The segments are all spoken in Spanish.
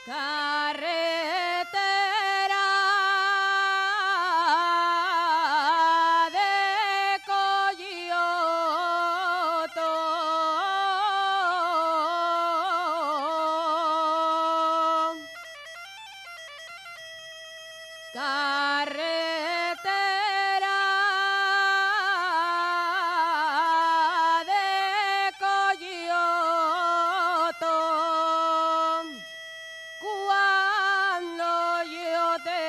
Carretera de Coyoto, carretera de Coyoto, cuando yo te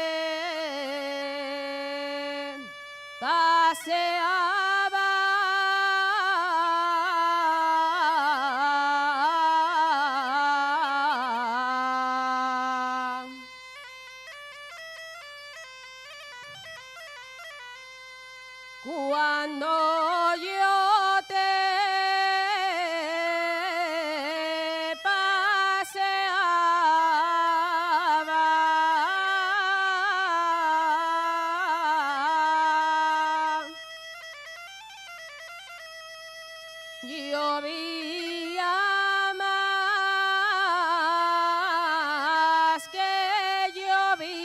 paseaba cuando yo te paseaba, llovía más que llovía,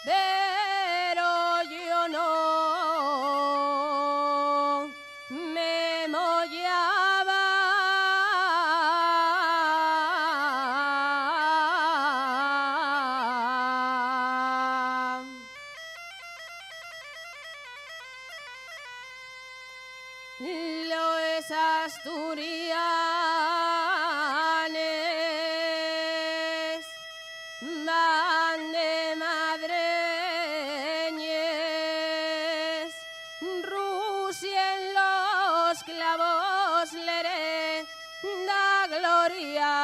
pero yo no me mollaba. Los asturianes van de madreñes, Rusia en los clavos le da gloria.